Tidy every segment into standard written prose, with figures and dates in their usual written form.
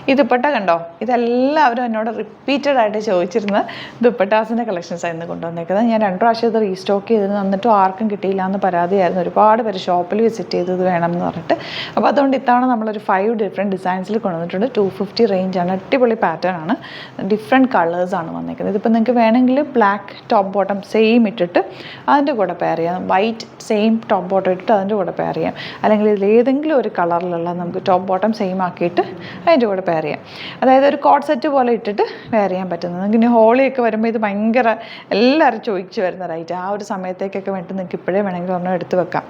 ഈ ദുപ്പട്ട കണ്ടോ, ഇതെല്ലാവരും എന്നോട് റിപ്പീറ്റഡ് ആയിട്ട് ചോദിച്ചിരുന്ന ദുപ്പട്ടാസിൻ്റെ കളക്ഷൻസ് ആയിരുന്നു കൊണ്ടുവന്നേക്കുന്നത്. ഞാൻ 2 പ്രാവശ്യം ഇത് റീസ്റ്റോക്ക് ചെയ്ത് എന്നിട്ടും ആർക്കും കിട്ടിയില്ല എന്ന് പരാതിയായിരുന്നു. ഒരുപാട് പേര് ഷോപ്പിൽ വിസിറ്റ് ചെയ്ത് ഇത് വേണമെന്ന് പറഞ്ഞിട്ട്. അപ്പോൾ അതുകൊണ്ട് ഇത്തവണ നമ്മളൊരു 5 ഡിഫറെൻറ്റ് ഡിസൈൻസിൽ കൊണ്ടുവന്നിട്ടുണ്ട്. 250 റേഞ്ചാണ്, അടിപൊളി പാറ്റേൺ ആണ്, ഡിഫറെൻറ്റ് കളേഴ്സാണ് വന്നിരിക്കുന്നത്. ഇതിപ്പോൾ നിങ്ങൾക്ക് വേണമെങ്കിൽ ബ്ലാക്ക് ടോപ്പ് ബോട്ടം സെയിം ഇട്ടിട്ട് അതിൻ്റെ കൂടെ പെയർ ചെയ്യാം, വൈറ്റ് സെയിം ടോപ്പ് ബോട്ടം ഇട്ടിട്ട് അതിൻ്റെ കൂടെ പെയർ ചെയ്യാം, അല്ലെങ്കിൽ ഇതിലേതെങ്കിലും ഒരു കളറിലുള്ള നമുക്ക് ടോപ്പ് ബോട്ടം സെയിം ആക്കിയിട്ട് അതിൻ്റെ കൂടെ പെയർ ചെയ്യാം. അതായത് ഒരു കോട്ട് സെറ്റ് പോലെ ഇട്ടിട്ട് വെയർ ചെയ്യാൻ പറ്റുന്നത്. നിങ്ങൾക്ക് ഇനി ഹോളിയൊക്കെ വരുമ്പോൾ ഇത് ഭയങ്കര എല്ലാവരും ചോദിച്ചു വരുന്ന റൈറ്റ്, ആ ഒരു സമയത്തേക്കൊക്കെ വേണ്ടി നിങ്ങൾക്ക് ഇപ്പോഴേ വേണമെങ്കിൽ ഒരെണ്ണം എടുത്ത് വെക്കാം.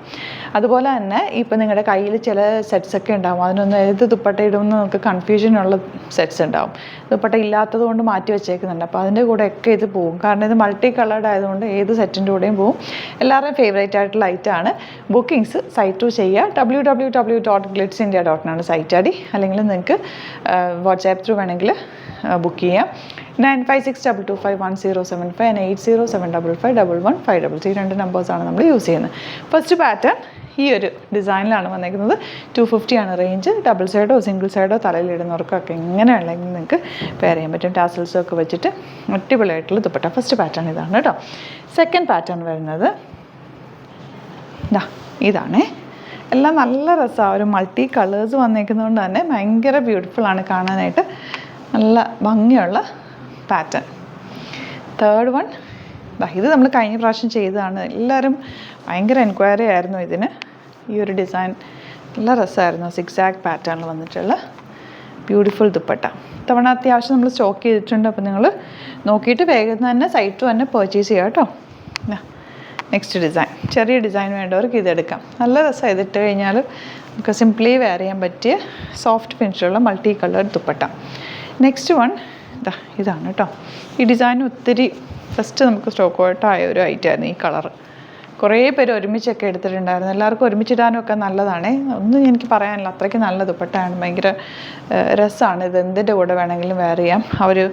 അതുപോലെ തന്നെ ഇപ്പോൾ നിങ്ങളുടെ കയ്യിൽ ചില സെറ്റ്സൊക്കെ ഉണ്ടാകും, അതിനൊന്ന് ഏത് ദുപ്പട്ട ഇടുമെന്ന് നമുക്ക് കൺഫ്യൂഷനുള്ള സെറ്റ്സ് ഉണ്ടാകും. ദുപ്പട്ട ഇല്ലാത്തത് കൊണ്ട് മാറ്റി വെച്ചേക്കുന്നുണ്ട്. അപ്പോൾ അതിൻ്റെ കൂടെയൊക്കെ ഇത് പോകും, കാരണം ഇത് മൾട്ടി കളേർഡ് ആയതുകൊണ്ട് ഏത് സെറ്റിൻ്റെ കൂടെയും പോകും. എല്ലാവരുടെയും ഫേവറേറ്റ് ആയിട്ടുള്ള ഐറ്റമാണ്. ബുക്കിങ്സ് സൈറ്റ് ത്രൂ ചെയ്യുക. www.glitzindia.in ആണ് സൈറ്റ് ഐ ഡി. അല്ലെങ്കിൽ നിങ്ങൾക്ക് വാട്സാപ്പ് ത്രൂ വേണമെങ്കിൽ ബുക്ക് ചെയ്യാം. 9562251075 and 8075551153 ഈ 2 നമ്പേഴ്സാണ് നമ്മൾ യൂസ് ചെയ്യുന്നത്. ഫസ്റ്റ് പാറ്റേൺ ഈ ഒരു ഡിസൈനിലാണ് വന്നിരിക്കുന്നത്. 250 ആണ് റേഞ്ച്. ഡബിൾ സൈഡോ സിംഗിൾ സൈഡോ തലയിലിടുന്നവർക്കൊക്കെ എങ്ങനെ വേണമെങ്കിൽ നിങ്ങൾക്ക് പെയർ ചെയ്യാൻ പറ്റും. ടാസൽസൊക്കെ വെച്ചിട്ട് അടിപൊളിയായിട്ടുള്ള ദുപ്പട്ട. ഫസ്റ്റ് പാറ്റേൺ ഇതാണ് കേട്ടോ. സെക്കൻഡ് പാറ്റേൺ വരുന്നത് ഇതാണേ. എല്ലാം നല്ല രസമാണ്, ഒരു മൾട്ടി കളേഴ്സ് വന്നേക്കുന്നതുകൊണ്ട് തന്നെ ഭയങ്കര ബ്യൂട്ടിഫുള്ളാണ് കാണാനായിട്ട്, നല്ല ഭംഗിയുള്ള പാറ്റേൺ. തേർഡ് വൺ ഇത് നമ്മൾ കഴിഞ്ഞ പ്രാവശ്യം ചെയ്തതാണ്. എല്ലാവരും ഭയങ്കര എൻക്വയറി ആയിരുന്നു ഇതിന്. ഈ ഒരു ഡിസൈൻ നല്ല രസമായിരുന്നു. 6 പാറ്റേണിൽ വന്നിട്ടുള്ള ബ്യൂട്ടിഫുൾ ദുപ്പട്ട. തവണ അത്യാവശ്യം നമ്മൾ സ്റ്റോക്ക് ചെയ്തിട്ടുണ്ട്. അപ്പോൾ നിങ്ങൾ നോക്കിയിട്ട് വേഗം തന്നെ സൈറ്റ് തന്നെ പർച്ചേസ് ചെയ്യുക കേട്ടോ. നെക്സ്റ്റ് ഡിസൈൻ, ചെറിയ ഡിസൈൻ വേണ്ടവർക്ക് ഇതെടുക്കാം. നല്ല രസമാണ്. ഇതിട്ട് കഴിഞ്ഞാൽ നമുക്ക് സിംപ്ലി വെയർ ചെയ്യാൻ പറ്റിയ സോഫ്റ്റ് ഫിനിഷുള്ള multi coloured dupatta. Next one ഇതാണ് കേട്ടോ. ഈ ഡിസൈൻ ഒത്തിരി ഫസ്റ്റ് നമുക്ക് സ്റ്റോക്ക് ഔട്ടായ ഒരു ഐറ്റമായിരുന്നു ഈ കളറ്. കുറേ പേര് ഒരുമിച്ചൊക്കെ എടുത്തിട്ടുണ്ടായിരുന്നു. എല്ലാവർക്കും ഒരുമിച്ചിടാനൊക്കെ നല്ലതാണ്. ഒന്നും എനിക്ക് പറയാനില്ല, അത്രയ്ക്ക് നല്ല ദുപ്പട്ടയാണ്. ഭയങ്കര രസമാണ്. ഇത് എന്തിൻ്റെ കൂടെ വേണമെങ്കിലും വെയർ ചെയ്യാം. ആ ഒരു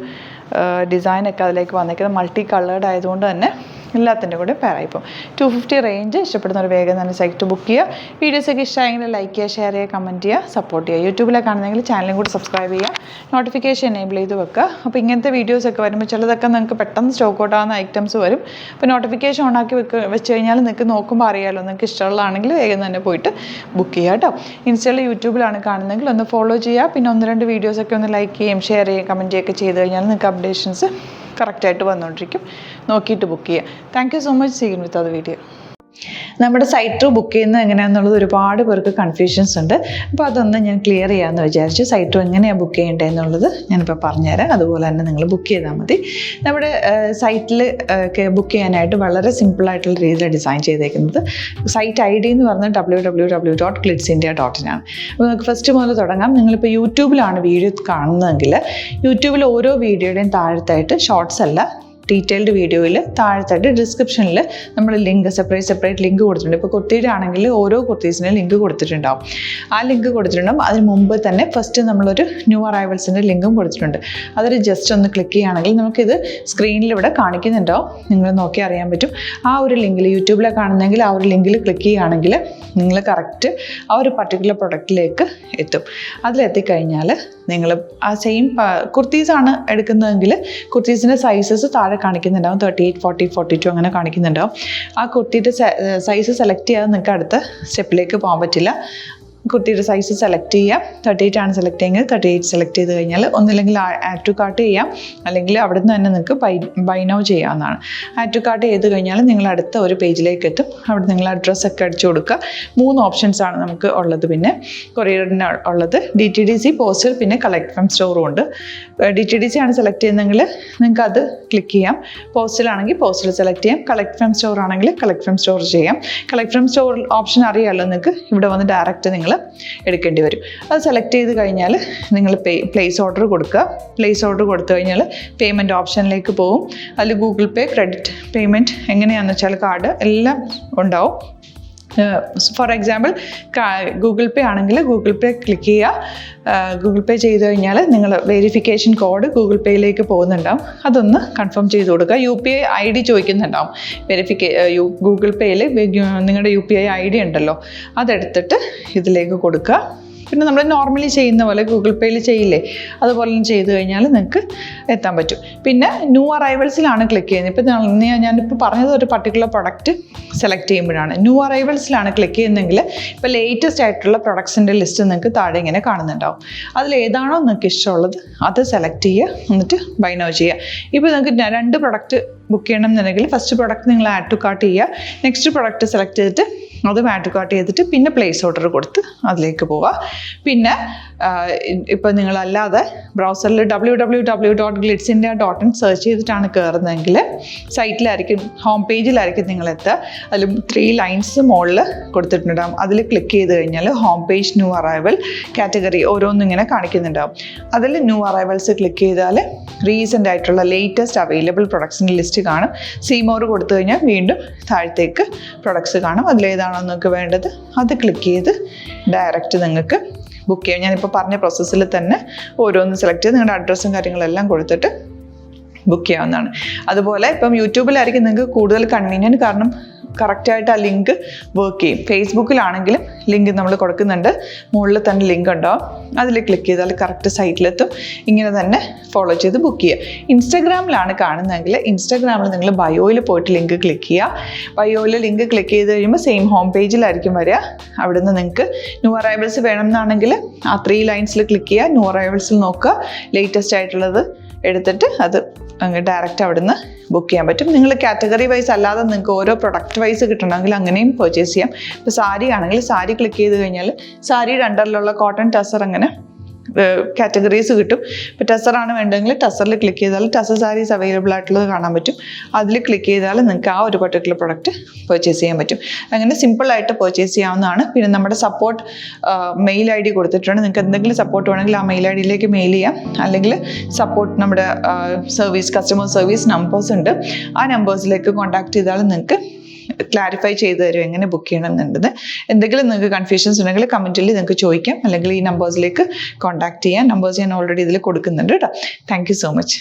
ഡിസൈനൊക്കെ അതിലേക്ക് വന്നിരിക്കുന്നത് മൾട്ടി കളേർഡ് ആയതുകൊണ്ട് തന്നെ എല്ലാത്തിൻ്റെ കൂടെ പെയറായിപ്പോൾ. 250 റേഞ്ച്. ഇഷ്ടപ്പെടുന്നവർ വേഗം തന്നെ സൈറ്റ് ബുക്ക് ചെയ്യുക. വീഡിയോസൊക്കെ ഇഷ്ടമായെങ്കിൽ ലൈക്ക് ചെയ്യുക, ഷെയർ ചെയ്യുക, കമൻറ്റ് ചെയ്യുക, സപ്പോർട്ട് ചെയ്യുക. യൂട്യൂബിലെ കാണുന്നെങ്കിൽ ചാനലും കൂടി സബ്സ്ക്രൈബ് ചെയ്യുക, നോട്ടിഫിക്കേഷൻ എനേബിൾ ചെയ്ത് വെക്കുക. അപ്പോൾ ഇങ്ങനത്തെ വീഡിയോസൊക്കെ വരുമ്പോൾ ചിലതൊക്കെ നിങ്ങൾക്ക് പെട്ടെന്ന് സ്റ്റോക്ക് ഔട്ട് ആവുന്ന ഐറ്റംസ് വരും. അപ്പോൾ നോട്ടിഫിക്കേഷൻ ഓണാക്കി വെച്ച് കഴിഞ്ഞാൽ നിങ്ങൾക്ക് നോക്കുമ്പോൾ അറിയാമല്ലോ. നിങ്ങൾക്ക് ഇഷ്ടമുള്ളതാണെങ്കിൽ വേഗം തന്നെ പോയിട്ട് ബുക്ക് ചെയ്യുക കേട്ടോ. ഇൻസ്റ്റയിൽ യൂട്യൂബിലാണ് കാണുന്നതെങ്കിൽ ഒന്ന് ഫോളോ ചെയ്യുക. പിന്നെ 1-2 വീഡിയോസൊക്കെ ഒന്ന് ലൈക്ക് ചെയ്യുകയും ഷെയർ ചെയ്യുകയും കമൻറ്റ് ചെയ്യുകയൊക്കെ ചെയ്ത് കഴിഞ്ഞാൽ നിങ്ങൾക്ക് അപ്ഡേഷൻസ് കറക്റ്റായിട്ട് വന്നുകൊണ്ടിരിക്കും. നോക്കിയിട്ട് ബുക്ക് ചെയ്യുക. Thank you so much. See you with അത് വീഡിയോ. നമ്മുടെ സൈറ്റ് ത്രൂ ബുക്ക് ചെയ്യുന്നത് എങ്ങനെയാണെന്നുള്ളത് ഒരുപാട് പേർക്ക് കൺഫ്യൂഷൻസ് ഉണ്ട്. അപ്പോൾ അതൊന്ന് ഞാൻ ക്ലിയർ ചെയ്യാമെന്ന് വിചാരിച്ചു. സൈറ്റ് ത്രൂ എങ്ങനെയാണ് ബുക്ക് ചെയ്യേണ്ടത് എന്നുള്ളത് ഞാനിപ്പോൾ പറഞ്ഞുതരാം. അതുപോലെ തന്നെ നിങ്ങൾ ബുക്ക് ചെയ്താൽ മതി. നമ്മുടെ സൈറ്റിൽ ബുക്ക് ചെയ്യാനായിട്ട് വളരെ സിമ്പിളായിട്ടുള്ള രീതിയിൽ ഡിസൈൻ ചെയ്തേക്കുന്നത്. സൈറ്റ് ഐ ഡി എന്ന് പറഞ്ഞാൽ www.glitzindia.in ആണ്. അപ്പോൾ നമുക്ക് ഫസ്റ്റ് മുതൽ തുടങ്ങാം. നിങ്ങളിപ്പോൾ യൂട്യൂബിലാണ് വീഡിയോ കാണുന്നതെങ്കിൽ യൂട്യൂബിൽ ഓരോ വീഡിയോയുടെയും താഴത്തായിട്ട് ഷോർട്സ് അല്ല, ഡീറ്റെയിൽഡ് വീഡിയോയിൽ താഴത്തായിട്ട് ഡിസ്ക്രിപ്ഷനിൽ നമ്മൾ ലിങ്ക് സെപ്പറേറ്റ് ലിങ്ക് കൊടുത്തിട്ടുണ്ട്. ഇപ്പോൾ കുർത്തിയുടെ ആണെങ്കിൽ ഓരോ കുർത്തീസിനും ലിങ്ക് കൊടുത്തിട്ടുണ്ടാവും. ആ ലിങ്ക് കൊടുത്തിട്ടുണ്ടാവും. അതിന് മുമ്പ് തന്നെ ഫസ്റ്റ് നമ്മളൊരു ന്യൂ അറൈവൽസിൻ്റെ ലിങ്കും കൊടുത്തിട്ടുണ്ട്. അതൊരു ജസ്റ്റ് ഒന്ന് ക്ലിക്ക് ചെയ്യുകയാണെങ്കിൽ നമുക്കിത് സ്ക്രീനിൽ ഇവിടെ കാണിക്കുന്നുണ്ടാവും. നിങ്ങൾ നോക്കി അറിയാൻ പറ്റും. ആ ഒരു ലിങ്കിൽ യൂട്യൂബിലെ കാണുന്നെങ്കിൽ ആ ഒരു ലിങ്കിൽ ക്ലിക്ക് ചെയ്യുകയാണെങ്കിൽ നിങ്ങൾ കറക്റ്റ് ആ ഒരു പർട്ടിക്കുലർ പ്രൊഡക്റ്റിലേക്ക് എത്തും. അതിലെത്തിക്കഴിഞ്ഞാൽ നിങ്ങൾ ആ സെയിം കുർത്തീസാണ് എടുക്കുന്നതെങ്കിൽ കുർത്തീസിൻ്റെ സൈസസ് താഴെ കാണിക്കുന്നുണ്ടാവും. 38, 40, 42 അങ്ങനെ കാണിക്കുന്നുണ്ടാവും. ആ കുർത്തിയുടെ സൈസ് സെലക്ട് ചെയ്യാതെ നിങ്ങൾക്ക് അടുത്ത സ്റ്റെപ്പിലേക്ക് പോകാൻ പറ്റില്ല. കുർത്തിയുടെ സൈസ് സെലക്ട് ചെയ്യാം. 38 ആണ് സെലക്ട് ചെയ്യുന്നത്. 38 സെലക്ട് ചെയ്ത് കഴിഞ്ഞാൽ ഒന്നില്ലെങ്കിൽ ആഡ് ടു കാർട്ട് ചെയ്യാം, അല്ലെങ്കിൽ അവിടെ നിന്ന് തന്നെ നിങ്ങൾക്ക് ബൈ നൗ ചെയ്യാവുന്നതാണ്. ആഡ് ടു കാർട്ട് ചെയ്ത് കഴിഞ്ഞാൽ നിങ്ങൾ അടുത്ത ഒരു പേജിലേക്ക് എത്തും. അവിടെ നിങ്ങൾ അഡ്രസ്സൊക്കെ അടിച്ചു കൊടുക്കുക. 3 ഓപ്ഷൻസാണ് നമുക്ക് ഉള്ളത്. പിന്നെ കൊറിയറിന് ഉള്ളത് DTDC, പോസ്റ്റൽ, പിന്നെ കളക്ട് ഫ്രം സ്റ്റോറും ഉണ്ട്. DTDC ആണ് സെലക്ട് ചെയ്യുന്നതെങ്കിൽ നിങ്ങൾക്ക് അത് ക്ലിക്ക് ചെയ്യാം. പോസ്റ്റലാണെങ്കിൽ പോസ്റ്റൽ സെലക്ട് ചെയ്യാം. കളക്ട് ഫ്രം സ്റ്റോർ ആണെങ്കിൽ കളക്ട് ഫ്രം സ്റ്റോർ ചെയ്യാം. കളക്ട് ഫ്രം സ്റ്റോർ ഓപ്ഷൻ അറിയാമല്ലോ നിങ്ങൾക്ക്. ഇവിടെ വന്ന് ഡയറക്റ്റ് നിങ്ങൾ എടുക്കേണ്ടി വരും. അത് സെലക്ട് ചെയ്ത് കഴിഞ്ഞാൽ നിങ്ങൾ പ്ലേസ് ഓർഡർ കൊടുക്കുക. പ്ലേസ് ഓർഡർ കൊടുത്തു കഴിഞ്ഞാൽ പേയ്മെൻറ്റ് ഓപ്ഷനിലേക്ക് പോകും. അതിൽ ഗൂഗിൾ പേ, ക്രെഡിറ്റ് പേയ്മെൻറ്റ് എങ്ങനെയാണെന്ന് വെച്ചാൽ കാർഡ് എല്ലാം ഉണ്ടാവും. ഫോർ എക്സാമ്പിൾ ഗൂഗിൾ പേ ആണെങ്കിൽ ഗൂഗിൾ പേ ക്ലിക്ക് ചെയ്യുക. ഗൂഗിൾ പേ ചെയ്ത് കഴിഞ്ഞാൽ നിങ്ങൾ വെരിഫിക്കേഷൻ കോഡ് ഗൂഗിൾ പേയിലേക്ക് പോകുന്നുണ്ടാവും. അതൊന്ന് കൺഫേം ചെയ്ത് കൊടുക്കുക. UPI ID ചോദിക്കുന്നുണ്ടാവും. ഗൂഗിൾ പേയിൽ നിങ്ങളുടെ UPI ID ഉണ്ടല്ലോ, അതെടുത്തിട്ട് ഇതിലേക്ക് കൊടുക്കുക. പിന്നെ നമ്മൾ നോർമലി ചെയ്യുന്ന പോലെ ഗൂഗിൾ പേയിൽ ചെയ്യില്ലേ, അതുപോലെ ചെയ്ത് കഴിഞ്ഞാൽ നിങ്ങൾക്ക് എത്താൻ പറ്റും. പിന്നെ ന്യൂ അറൈവൽസിലാണ് ക്ലിക്ക് ചെയ്യുന്നത്. ഇപ്പം ഞാനിപ്പോൾ പറഞ്ഞത് ഒരു പർട്ടിക്കുലർ പ്രൊഡക്റ്റ് സെലക്ട് ചെയ്യുമ്പോഴാണ്. ന്യൂ അറൈവൽസിലാണ് ക്ലിക്ക് ചെയ്യുന്നതെങ്കിൽ ഇപ്പോൾ ലേറ്റസ്റ്റ് ആയിട്ടുള്ള പ്രൊഡക്ട്സിൻ്റെ ലിസ്റ്റ് നിങ്ങൾക്ക് താഴെ ഇങ്ങനെ കാണുന്നുണ്ടാവും. അതിലേതാണോ നിങ്ങൾക്ക് ഇഷ്ടമുള്ളത് അത് സെലക്ട് ചെയ്യുക, എന്നിട്ട് ബൈ നൗ ചെയ്യുക. ഇപ്പോൾ നിങ്ങൾക്ക് 2 പ്രൊഡക്റ്റ് ബുക്ക് ചെയ്യണം എന്നുണ്ടെങ്കിൽ ഫസ്റ്റ് പ്രൊഡക്റ്റ് നിങ്ങൾ ആഡ് ടു കാർട്ട് ചെയ്യുക, നെക്സ്റ്റ് പ്രൊഡക്റ്റ് സെലക്ട് ചെയ്തിട്ട് അതും ആഡ് ടു കാർട്ട് ചെയ്തിട്ട് പിന്നെ പ്ലേസ് ഓർഡർ കൊടുത്ത് അതിലേക്ക് പോവുക. പിന്നെ ഇപ്പോൾ നിങ്ങളല്ലാതെ ബ്രൗസറിൽ www.glitzindia.in സെർച്ച് ചെയ്തിട്ടാണ് കയറുന്നതെങ്കിൽ സൈറ്റിലായിരിക്കും, ഹോം പേജിലായിരിക്കും നിങ്ങളെത്തുക. അതിൽ 3 ലൈൻസ് മുകളിൽ കൊടുത്തിട്ടുണ്ടാകും. അതിൽ ക്ലിക്ക് ചെയ്ത് കഴിഞ്ഞാൽ home page new arrival category ഓരോന്നും ഇങ്ങനെ കാണിക്കുന്നുണ്ടാവും. അതിൽ ന്യൂ അറൈവൽസ് ക്ലിക്ക് ചെയ്താൽ റീസെൻ്റ് ആയിട്ടുള്ള ലേറ്റസ്റ്റ് അവൈലബിൾ പ്രൊഡക്ട്സിൻ്റെ ലിസ്റ്റ് കാണും. സീമോർ കൊടുത്തു കഴിഞ്ഞാൽ വീണ്ടും താഴത്തേക്ക് പ്രൊഡക്ട്സ് കാണും. അതിലേതാണോ നിങ്ങൾക്ക് വേണ്ടത് അത് ക്ലിക്ക് ചെയ്ത് ഡയറക്റ്റ് നിങ്ങൾക്ക് ബുക്ക് ചെയ്യാം. ഞാനിപ്പോൾ പറഞ്ഞ പ്രോസസ്സിൽ തന്നെ ഓരോന്ന് സെലക്ട് ചെയ്ത് നിങ്ങളുടെ അഡ്രസ്സും കാര്യങ്ങളെല്ലാം കൊടുത്തിട്ട് ബുക്ക് ചെയ്യാവുന്നതാണ്. അതുപോലെ ഇപ്പം യൂട്യൂബിലായിരിക്കും നിങ്ങൾക്ക് കൂടുതൽ കൺവീനിയൻറ്റ്, കാരണം കറക്റ്റായിട്ട് ആ ലിങ്ക് വർക്ക് ചെയ്യും. ഫേസ്ബുക്കിലാണെങ്കിലും ലിങ്ക് നമ്മൾ കൊടുക്കുന്നുണ്ട്, മുകളിൽ തന്നെ ലിങ്ക് ഉണ്ടാവും. അതിൽ ക്ലിക്ക് ചെയ്താൽ കറക്റ്റ് സൈറ്റിലെത്തും. ഇങ്ങനെ തന്നെ ഫോളോ ചെയ്ത് ബുക്ക് ചെയ്യുക. ഇൻസ്റ്റാഗ്രാമിലാണ് കാണുന്നതെങ്കിൽ ഇൻസ്റ്റാഗ്രാമിൽ നിങ്ങൾ ബയോയിൽ പോയിട്ട് ലിങ്ക് ക്ലിക്ക് ചെയ്യുക. ബയോയിൽ ലിങ്ക് ക്ലിക്ക് ചെയ്ത് കഴിയുമ്പോൾ സെയിം ഹോം പേജിലായിരിക്കും വരിക. അവിടുന്ന് നിങ്ങൾക്ക് ന്യൂ അറൈവൽസ് വേണമെന്നാണെങ്കിൽ ആ 3 ലൈൻസിൽ ക്ലിക്ക് ചെയ്യുക, ന്യൂ അറൈവൽസിൽ നോക്കുക, ലേറ്റസ്റ്റ് ആയിട്ടുള്ളത് എടുത്തിട്ട് അത് അങ്ങ് ഡയറക്റ്റ് അവിടുന്ന് ബുക്ക് ചെയ്യാൻ പറ്റും. നിങ്ങൾ കാറ്റഗറി വൈസ് അല്ലാതെ നിങ്ങൾക്ക് ഓരോ പ്രൊഡക്റ്റ് വൈസ് കിട്ടണമെങ്കിൽ അങ്ങനെയും പർച്ചേസ് ചെയ്യാം. ഇപ്പോൾ സാരി ആണെങ്കിൽ സാരി ക്ലിക്ക് ചെയ്ത് കഴിഞ്ഞാൽ സാരിയുടെ അണ്ടറിലുള്ള കോട്ടൺ ടസർ അങ്ങനെ കാറ്റഗറീസ് കിട്ടും. ഇപ്പോൾ ടസറാണ് വേണ്ടതെങ്കിൽ ടസറിൽ ക്ലിക്ക് ചെയ്താൽ ടസർ സാരീസ് അവൈലബിൾ ആയിട്ടുള്ളത് കാണാൻ പറ്റും. അതിൽ ക്ലിക്ക് ചെയ്താൽ നിങ്ങൾക്ക് ആ ഒരു പർട്ടിക്കുലർ പ്രൊഡക്റ്റ് പർച്ചേസ് ചെയ്യാൻ പറ്റും. അങ്ങനെ സിമ്പിളായിട്ട് പർച്ചേസ് ചെയ്യാവുന്നതാണ്. പിന്നെ നമ്മുടെ സപ്പോർട്ട് മെയിൽ ID കൊടുത്തിട്ടുണ്ട്. നിങ്ങൾക്ക് എന്തെങ്കിലും സപ്പോർട്ട് വേണമെങ്കിൽ ആ മെയിൽ IDയിലേക്ക് മെയിൽ ചെയ്യാം. അല്ലെങ്കിൽ സപ്പോർട്ട് നമ്മുടെ കസ്റ്റമർ സർവീസ് നമ്പേഴ്സ് ഉണ്ട്, ആ നമ്പേഴ്സിലേക്ക് കോൺടാക്ട് ചെയ്താൽ നിങ്ങൾക്ക് ക്ലാരിഫൈ ചെയ്ത് തരും എങ്ങനെ ബുക്ക് ചെയ്യണം എന്നുള്ളത്. എന്തെങ്കിലും നിങ്ങൾക്ക് കൺഫ്യൂഷൻസ് ഉണ്ടെങ്കിൽ കമൻറ്റിൽ നിങ്ങൾക്ക് ചോദിക്കാം, അല്ലെങ്കിൽ ഈ നമ്പേഴ്സിലേക്ക് കോൺടാക്ട് ചെയ്യാം. നമ്പേഴ്സ് ഞാൻ ഓൾറെഡി ഇതിൽ കൊടുക്കുന്നുണ്ട് കേട്ടോ. Thank you so much.